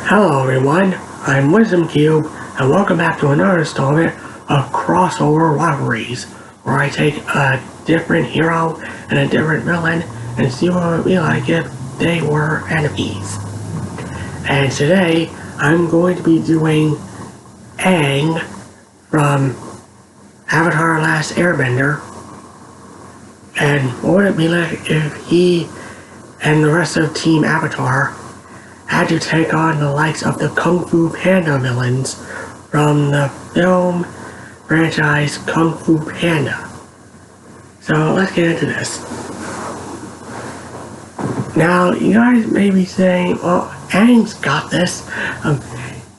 Hello everyone, I'm Wisdom Cube, and welcome back to another installment of Crossover Rivalries, where I take a different hero and a different villain and see what it would be like if they were enemies. And today, I'm going to be doing Aang from Avatar Last Airbender, and what would it be like if he and the rest of Team Avatar had to take on the likes of the Kung Fu Panda villains from the film franchise Kung Fu Panda. So let's get into this. Now, you guys may be saying, well, Aang's got this.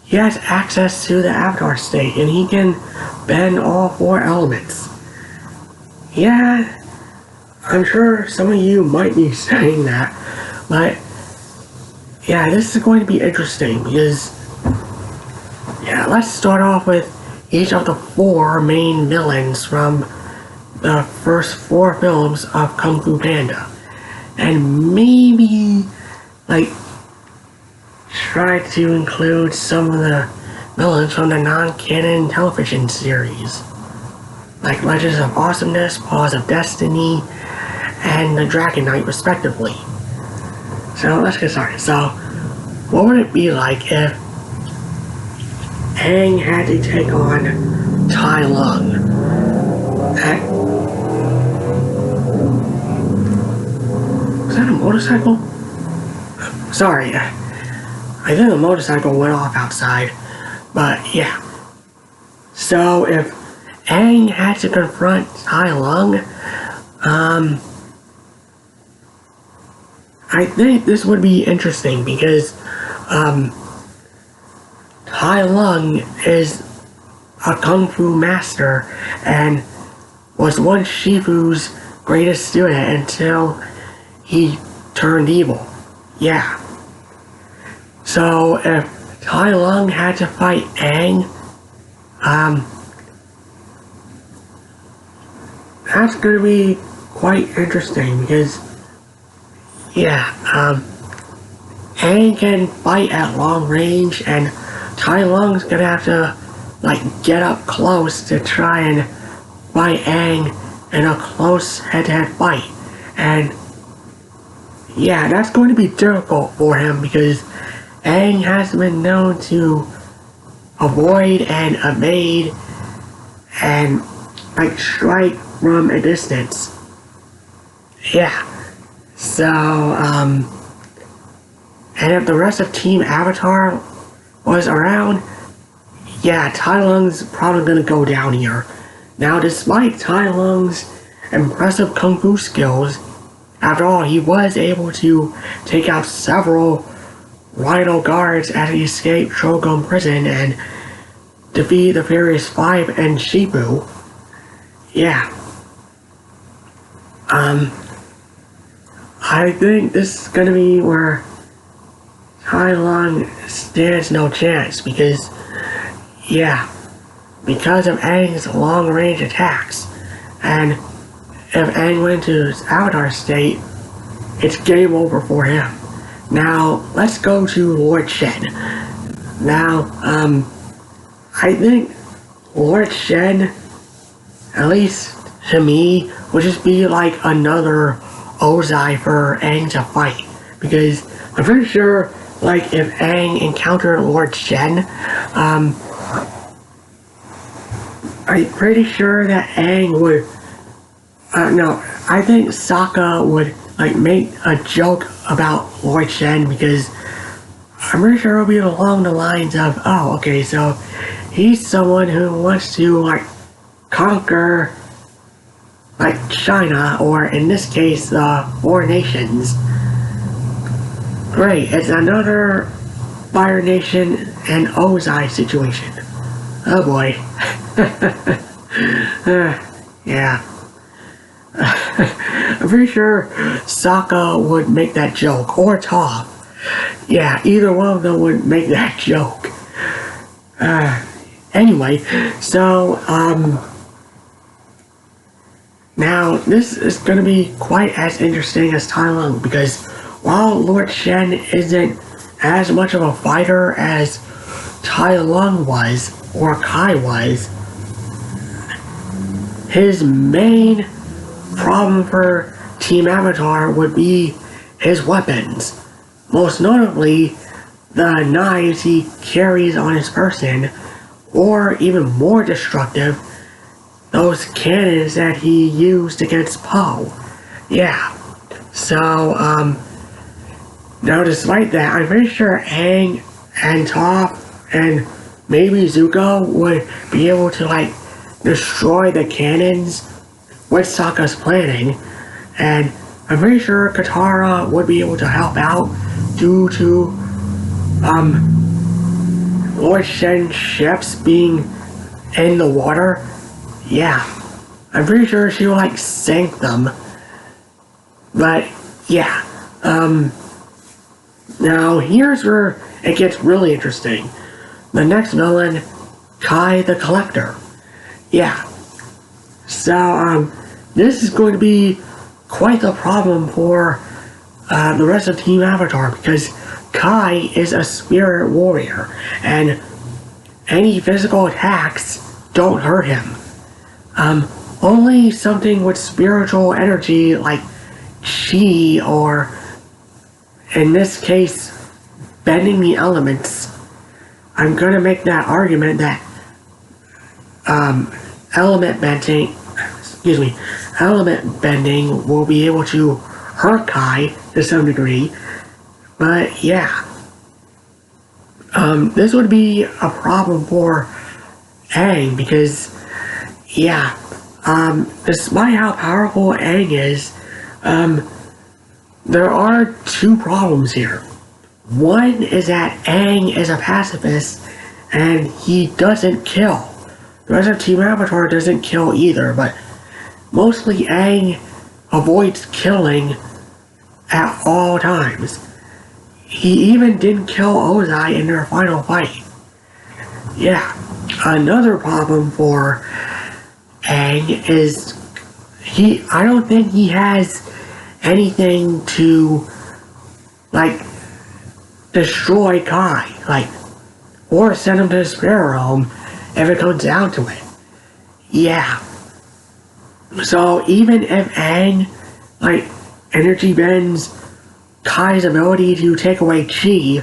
He has access to the Avatar state, and he can bend all four elements. Yeah, I'm sure some of you might be saying that, but yeah, this is going to be interesting because, yeah, let's start off with each of the four main villains from the first four films of Kung Fu Panda. And maybe, like, try to include some of the villains from the non-canon television series, like Legends of Awesomeness, Paws of Destiny, and the Dragon Knight, respectively. So let's get started. So, what would it be like if Aang had to take on Tai Lung? Was that a motorcycle? Sorry, I think a motorcycle went off outside, but yeah. So if Aang had to confront Tai Lung, I think this would be interesting because Tai Lung is a Kung Fu master and was once Shifu's greatest student until he turned evil. Yeah. So if Tai Lung had to fight Aang, that's going to be quite interesting because, yeah, Aang can fight at long range, and Tai Lung's gonna have to, like, get up close to try and fight Aang in a close head-to-head fight. And, yeah, that's going to be difficult for him because Aang has been known to avoid and evade and, like, strike from a distance. Yeah. So, and if the rest of Team Avatar was around, yeah, Tai Lung's probably gonna go down here. Now, despite Tai Lung's impressive Kung Fu skills, after all, he was able to take out several Rhino guards as he escaped Shogun prison and defeat the Furious Five and Shifu. Yeah. I think this is gonna be where Tai Lung stands no chance because, yeah, because of Aang's long-range attacks, and if Aang went to his Avatar state, it's game over for him. Now, let's go to Lord Shen. Now, I think Lord Shen, at least to me, would just be like another Ozai for Aang to fight, because I'm pretty sure, like, if Aang encountered Lord Shen, I'm pretty sure that Aang would, no, I think Sokka would, like, make a joke about Lord Shen, because I'm pretty sure it'll be along the lines of, oh, okay, so he's someone who wants to, like, conquer, like, China, or in this case, four nations. Great, it's another Fire Nation and Ozai situation. Oh boy. Yeah. I'm pretty sure Sokka would make that joke, or Toph. Yeah, either one of them would make that joke. Anyway, so, now, this is going to be quite as interesting as Tai Lung, because while Lord Shen isn't as much of a fighter as Tai Lung was, or Kai was, his main problem for Team Avatar would be his weapons. Most notably, the knives he carries on his person, or even more destructive, those cannons that he used against Poe. Yeah. So, now despite that, I'm pretty sure Aang and Toph and maybe Zuko would be able to, like, destroy the cannons with Sokka's planning, and I'm pretty sure Katara would be able to help out due to, Lord Shen's ships being in the water. Yeah, I'm pretty sure she will, like, sink them. But, yeah, now here's where it gets really interesting. The next villain, Kai the Collector. Yeah, so, this is going to be quite the problem for, the rest of Team Avatar, because Kai is a spirit warrior, and any physical attacks don't hurt him. Only something with spiritual energy like Chi, or in this case, bending the elements. I'm gonna make that argument that element bending will be able to hurt Kai to some degree. But yeah, this would be a problem for Aang because, yeah, despite how powerful Aang is, there are two problems here. One is that Aang is a pacifist and he doesn't kill. The rest of Team Avatar doesn't kill either, but mostly Aang avoids killing at all times. He even didn't kill Ozai in their final fight. Yeah, another problem for Aang is I don't think he has anything to, like, destroy Kai, like, or send him to the spirit realm if it comes down to it. Yeah. So even if Aang, like, energy bends Kai's ability to take away Chi,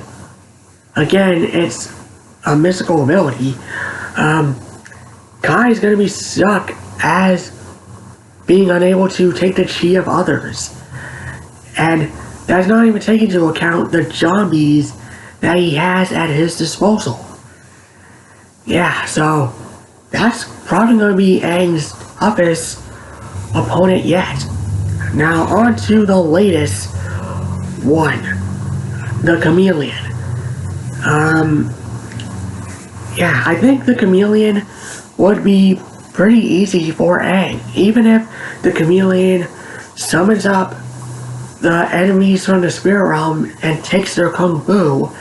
again, it's a mystical ability, Kai's gonna be stuck as being unable to take the Chi of others. And that's not even taking into account the zombies that he has at his disposal. Yeah, so that's probably going to be Aang's toughest opponent yet. Now on to the latest one, the Chameleon. Yeah, I think the Chameleon would be pretty easy for Aang, even if the Chameleon summons up the enemies from the spirit realm and takes their kung fu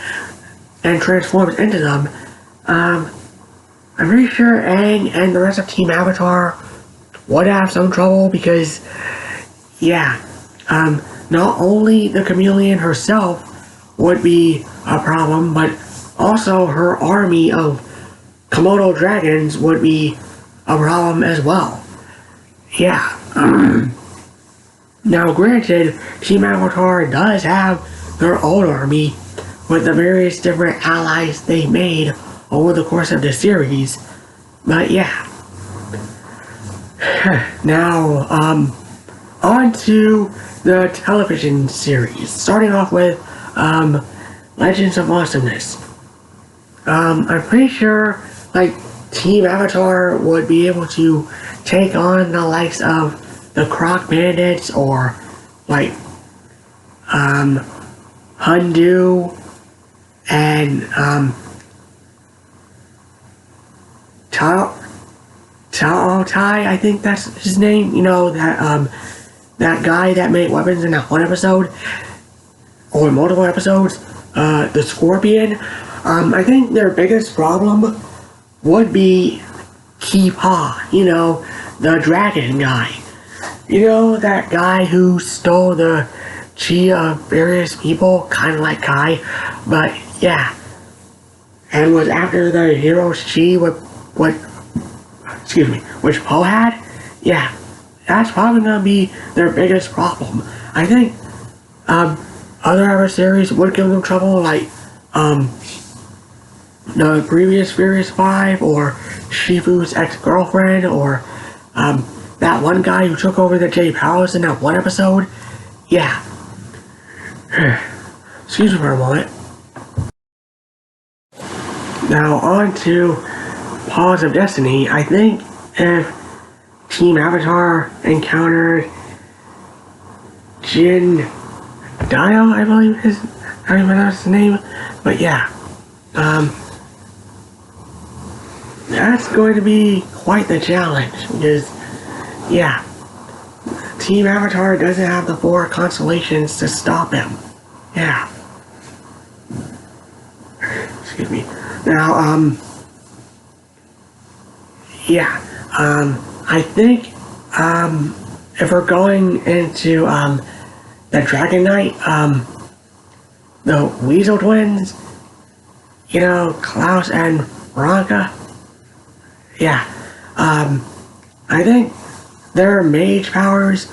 and transforms into them. I'm pretty sure Aang and the rest of Team Avatar would have some trouble because, yeah, not only the Chameleon herself would be a problem, but also her army of Komodo dragons would be a problem as well. Yeah, now granted, Team Avatar does have their own army with the various different allies they made over the course of the series, but yeah. Now, on to the television series, starting off with, Legends of Awesomeness. I'm pretty sure, like, Team Avatar would be able to take on the likes of the Croc Bandits, or, like, Hundu, and, Tao Tai, I think that's his name, you know, that guy that made weapons in that one episode, or multiple episodes, the Scorpion. I think their biggest problem would be Ki Pa, you know, the dragon guy. You know, that guy who stole the chi of various people, kind of like Kai, but yeah. And was after the hero's chi which Poe had, yeah, that's probably gonna be their biggest problem. I think other adversaries would give them trouble, like the previous Furious 5, or Shifu's ex-girlfriend, or that one guy who took over the J Palace in that one episode. Yeah. Excuse me for a moment. Now on to Paws of Destiny. I think if Team Avatar encountered Jin Dio, I believe is how you pronounce the name, but yeah, that's going to be quite the challenge because, yeah, Team Avatar doesn't have the 4 constellations to stop him. Yeah. Excuse me. Now, yeah, I think, if we're going into, the Dragon Knight, the Weasel twins, you know, Klaus and Veronica, yeah, I think their mage powers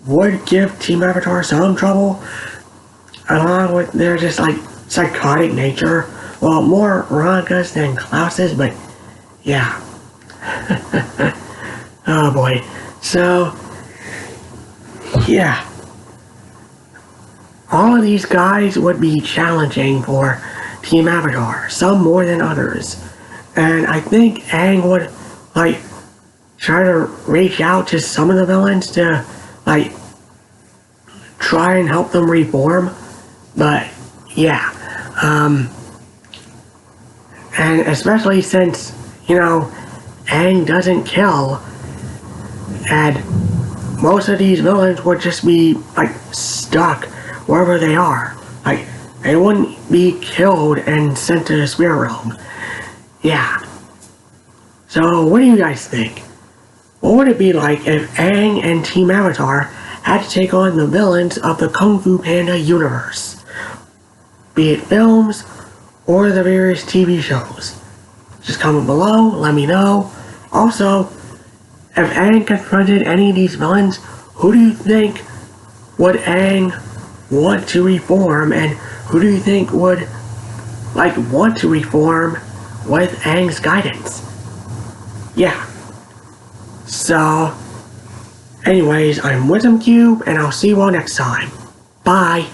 would give Team Avatar some trouble, along with their just like psychotic nature. Well, more Veronica's than Klaus's, but yeah. Oh boy. So, yeah. All of these guys would be challenging for Team Avatar, some more than others. And I think Aang would, like, try to reach out to some of the villains to, like, try and help them reform. But, yeah. And especially since, you know, Aang doesn't kill, and most of these villains would just be, like, stuck wherever they are. Like, they wouldn't be killed and sent to the spirit realm. Yeah. So, what do you guys think? What would it be like if Aang and Team Avatar had to take on the villains of the Kung Fu Panda universe? Be it films or the various TV shows. Just comment below, let me know. Also, if Aang confronted any of these villains, who do you think would Aang want to reform, and who do you think would, like, want to reform with Aang's guidance? Yeah. So, anyways, I'm WisdomCube, and I'll see you all next time. Bye.